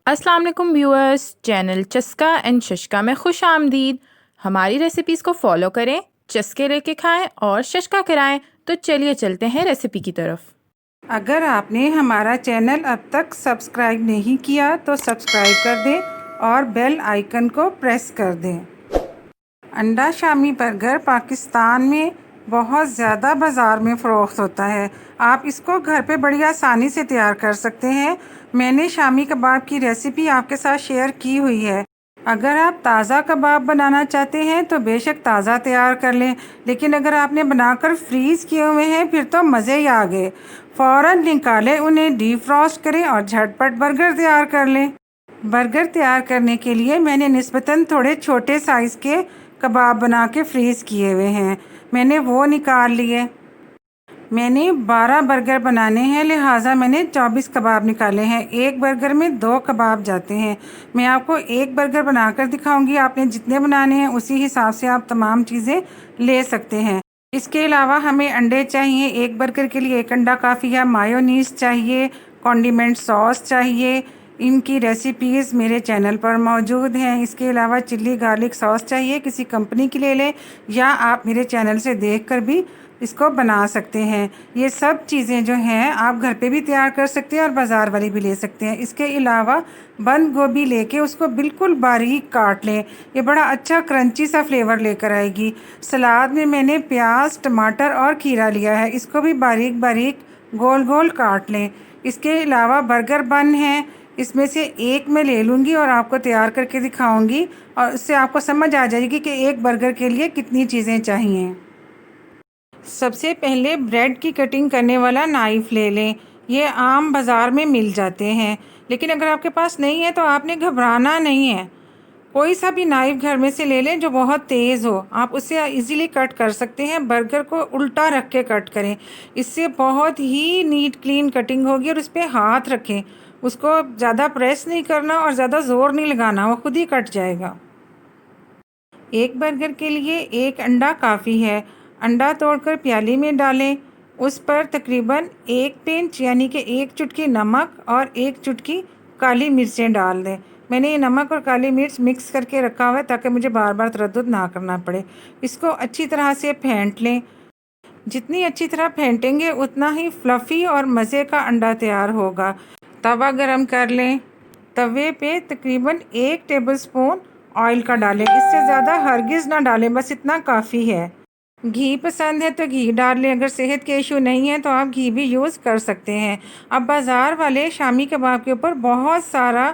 अस्सलाम वालेकुम viewers, channel चस्का एंड शशका में खुश आमदीद। हमारी रेसिपीज़ को फॉलो करें, चस्के लेके खाएं और शशका कराएं। तो चलिए चलते हैं रेसिपी की तरफ। अगर आपने हमारा चैनल अब तक सब्सक्राइब नहीं किया तो सब्सक्राइब कर दें और बेल आइकन को प्रेस कर दें। अंडा शामी बर्गर पाकिस्तान में बहुत ज़्यादा बाज़ार में फ़रोख्त होता है। आप इसको घर पे बड़ी आसानी से तैयार कर सकते हैं। मैंने शामी कबाब की रेसिपी आपके साथ शेयर की हुई है। अगर आप ताज़ा कबाब बनाना चाहते हैं तो बेशक ताज़ा तैयार कर लें, लेकिन अगर आपने बनाकर फ्रीज़ किए हुए हैं फिर तो मज़े ही आ गए। फ़ौरन निकालें, उन्हें डीप फ्रॉस्ट करें और झटपट बर्गर तैयार कर लें। बर्गर तैयार करने के लिए मैंने निस्बतन थोड़े छोटे साइज़ के कबाब बना के फ्रीज़ किए हुए हैं। मैंने वो निकाल लिए। मैंने 12 बर्गर बनाने हैं, लिहाजा मैंने 24 कबाब निकाले हैं। एक बर्गर में 2 कबाब जाते हैं। मैं आपको एक बर्गर बनाकर दिखाऊंगी। आपने जितने बनाने हैं उसी हिसाब से आप तमाम चीज़ें ले सकते हैं। इसके अलावा हमें अंडे चाहिए। एक बर्गर के लिए एक अंडा काफ़ी है। मायोनीज़ चाहिए, कॉन्डिमेंट सॉस चाहिए। इनकी रेसिपीज़ मेरे चैनल पर मौजूद हैं। इसके अलावा चिल्ली गार्लिक सॉस चाहिए, किसी कंपनी की ले लें या आप मेरे चैनल से देखकर भी इसको बना सकते हैं। ये सब चीज़ें जो हैं आप घर पे भी तैयार कर सकते हैं और बाज़ार वाली भी ले सकते हैं। इसके अलावा बंद गोभी लेके उसको बिल्कुल बारीक काट लें। ये बड़ा अच्छा क्रंची सा फ्लेवर लेकर आएगी। सलाद में मैंने प्याज, टमाटर और खीरा लिया है। इसको भी बारीक बारीक गोल गोल काट लें। इसके अलावा बर्गर बन है, इसमें से एक मैं ले लूँगी और आपको तैयार करके दिखाऊंगी और उससे आपको समझ आ जाएगी कि एक बर्गर के लिए कितनी चीज़ें चाहिए। सबसे पहले ब्रेड की कटिंग करने वाला नाइफ़ ले लें। ये आम बाज़ार में मिल जाते हैं, लेकिन अगर आपके पास नहीं है तो आपने घबराना नहीं है। कोई सा भी नाइफ़ घर में से ले लें जो बहुत तेज़ हो, आप उससे इजीली कट कर सकते हैं। बर्गर को उल्टा रख के कट करें, इससे बहुत ही नीट क्लीन कटिंग होगी। और उस पर हाथ रखें, उसको ज़्यादा प्रेस नहीं करना और ज़्यादा ज़ोर नहीं लगाना, वो खुद ही कट जाएगा। एक बर्गर के लिए एक अंडा काफ़ी है। अंडा तोड़कर प्याली में डालें। उस पर तकरीबन 1 पिंच यानी कि 1 चुटकी नमक और 1 चुटकी काली मिर्चें डाल दें। मैंने ये नमक और काली मिर्च मिक्स करके रखा हुआ है ताकि मुझे बार बार तरद्दुद ना करना पड़े। इसको अच्छी तरह से फेंट लें। जितनी अच्छी तरह फेंटेंगे उतना ही फ्लफ़ी और मज़े का अंडा तैयार होगा। तवा गरम कर लें। तवे पे तकरीबन 1 टेबलस्पून ऑयल का डालें। इससे ज़्यादा हरगिज़ ना डालें, बस इतना काफ़ी है। घी पसंद है तो घी डाल लें। अगर सेहत के इशू नहीं है तो आप घी भी यूज़ कर सकते हैं। अब बाज़ार वाले शामी कबाब के ऊपर बहुत सारा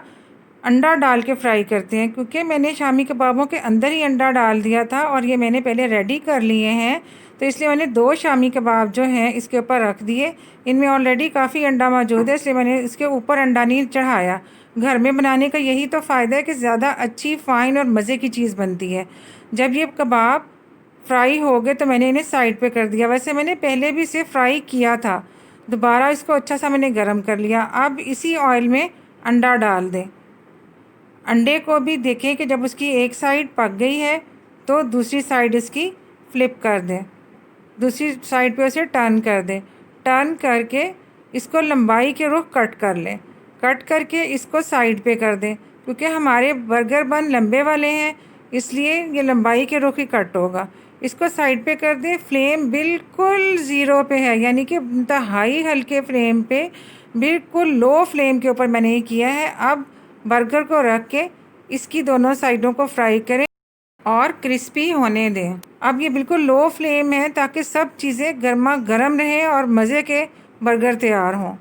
अंडा डाल के फ्राई करते हैं, क्योंकि मैंने शामी कबाबों के अंदर ही अंडा डाल दिया था और ये मैंने पहले रेडी कर लिए हैं, तो इसलिए मैंने 2 शामी कबाब जो हैं इसके ऊपर रख दिए। इनमें ऑलरेडी काफ़ी अंडा मौजूद है, इसलिए मैंने इसके ऊपर अंडा नहीं चढ़ाया। घर में बनाने का यही तो फ़ायदा है कि ज़्यादा अच्छी फ़ाइन और मज़े की चीज़ बनती है। जब ये कबाब फ्राई हो गए तो मैंने इन्हें साइड पे कर दिया। वैसे मैंने पहले भी इसे फ्राई किया था, दोबारा इसको अच्छा सा मैंने गरम कर लिया। अब इसी ऑयल में अंडा डाल दें। अंडे को भी देखें कि जब उसकी एक साइड पक गई है तो दूसरी साइड इसकी फ्लिप कर दें, दूसरी साइड पे उसे टर्न कर दें। टर्न करके इसको लंबाई के रुख कट कर लें। कट करके इसको साइड पे कर दें, क्योंकि हमारे बर्गर बन लंबे वाले हैं इसलिए ये लंबाई के रुख ही कट होगा। इसको साइड पे कर दें। फ्लेम बिल्कुल ज़ीरो पे है, यानी कि इंतहाई हल्के फ्लेम पे, बिल्कुल लो फ्लेम के ऊपर मैंने ये किया है। अब बर्गर को रख के इसकी दोनों साइडों को फ्राई करें और क्रिस्पी होने दें। अब ये बिल्कुल लो फ्लेम है ताकि सब चीज़ें गर्मा गर्म रहें और मज़े के बर्गर तैयार हों।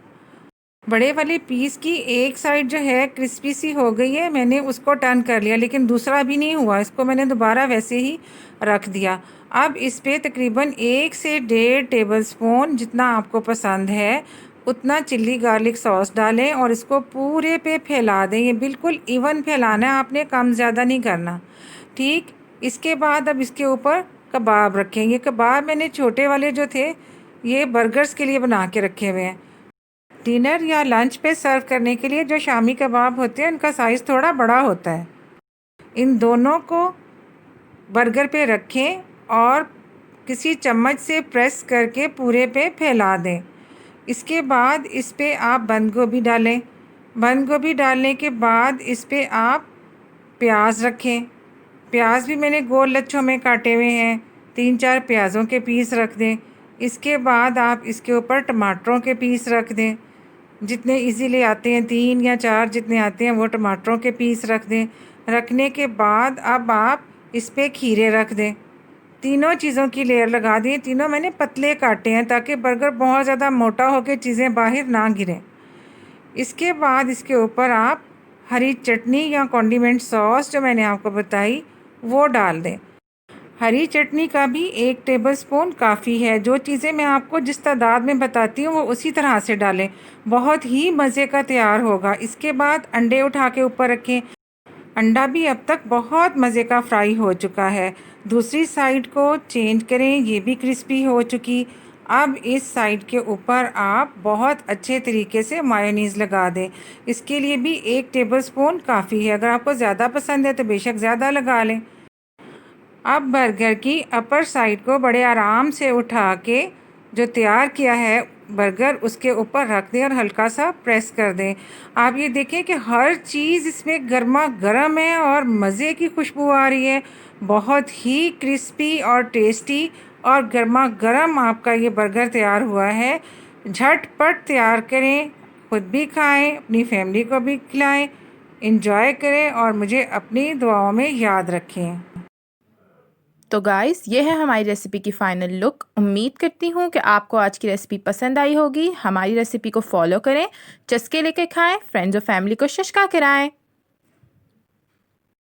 बड़े वाले पीस की एक साइड जो है क्रिस्पी सी हो गई है, मैंने उसको टर्न कर लिया, लेकिन दूसरा भी नहीं हुआ, इसको मैंने दोबारा वैसे ही रख दिया। अब इस पे तकरीबन 1 से 1.5 टेबलस्पून, जितना आपको पसंद है उतना चिल्ली गार्लिक सॉस डालें और इसको पूरे पे फैला दें। ये बिल्कुल इवन फैलाना है आपने, कम ज़्यादा नहीं करना। ठीक, इसके बाद अब इसके ऊपर कबाब रखें। ये कबाब मैंने छोटे वाले जो थे ये बर्गर्स के लिए बना के रखे हुए हैं। डिनर या लंच पे सर्व करने के लिए जो शामी कबाब होते हैं उनका साइज़ थोड़ा बड़ा होता है। इन दोनों को बर्गर पे रखें और किसी चम्मच से प्रेस करके पूरे पे फैला दें। इसके बाद इस पे आप बंद गोभी डालें। बंद गोभी डालने के बाद इस पे आप प्याज रखें। प्याज भी मैंने गोल लच्छों में काटे हुए हैं, 3-4 प्याज़ों के पीस रख दें। इसके बाद आप इसके ऊपर टमाटरों के पीस रख दें, जितने इजीली आते हैं, 3 या 4 जितने आते हैं वो टमाटरों के पीस रख दें। रखने के बाद अब आप इस पे खीरे रख दें। तीनों चीज़ों की लेयर लगा दें। तीनों मैंने पतले काटे हैं ताकि बर्गर बहुत ज़्यादा मोटा होकर चीज़ें बाहर ना गिरें। इसके बाद इसके ऊपर आप हरी चटनी या कॉन्डिमेंट सॉस जो मैंने आपको बताई वो डाल दें। हरी चटनी का भी 1 टेबलस्पून काफ़ी है। जो चीज़ें मैं आपको जिस तादाद में बताती हूँ वो उसी तरह से डालें, बहुत ही मज़े का तैयार होगा। इसके बाद अंडे उठा के ऊपर रखें। अंडा भी अब तक बहुत मज़े का फ्राई हो चुका है। दूसरी साइड को चेंज करें, ये भी क्रिस्पी हो चुकी। अब इस साइड के ऊपर आप बहुत अच्छे तरीके से मायोनीज़ लगा दें। इसके लिए भी 1 टेबलस्पून काफ़ी है। अगर आपको ज़्यादा पसंद है तो बेशक ज़्यादा लगा लें। अब बर्गर की अपर साइड को बड़े आराम से उठा के जो तैयार किया है बर्गर उसके ऊपर रख दें और हल्का सा प्रेस कर दें। आप ये देखें कि हर चीज़ इसमें गर्मा गर्म है और मज़े की खुशबू आ रही है। बहुत ही क्रिस्पी और टेस्टी और गर्मा गर्म आपका ये बर्गर तैयार हुआ है। झटपट तैयार करें, खुद भी खाएं, अपनी फैमिली को भी खिलाएं, इंजॉय करें और मुझे अपनी दुआओं में याद रखें। तो गाइस, ये है हमारी रेसिपी की फ़ाइनल लुक। उम्मीद करती हूँ कि आपको आज की रेसिपी पसंद आई होगी। हमारी रेसिपी को फॉलो करें, चस्के लेके खाएं, फ्रेंड्स और फैमिली को शशका कराएं।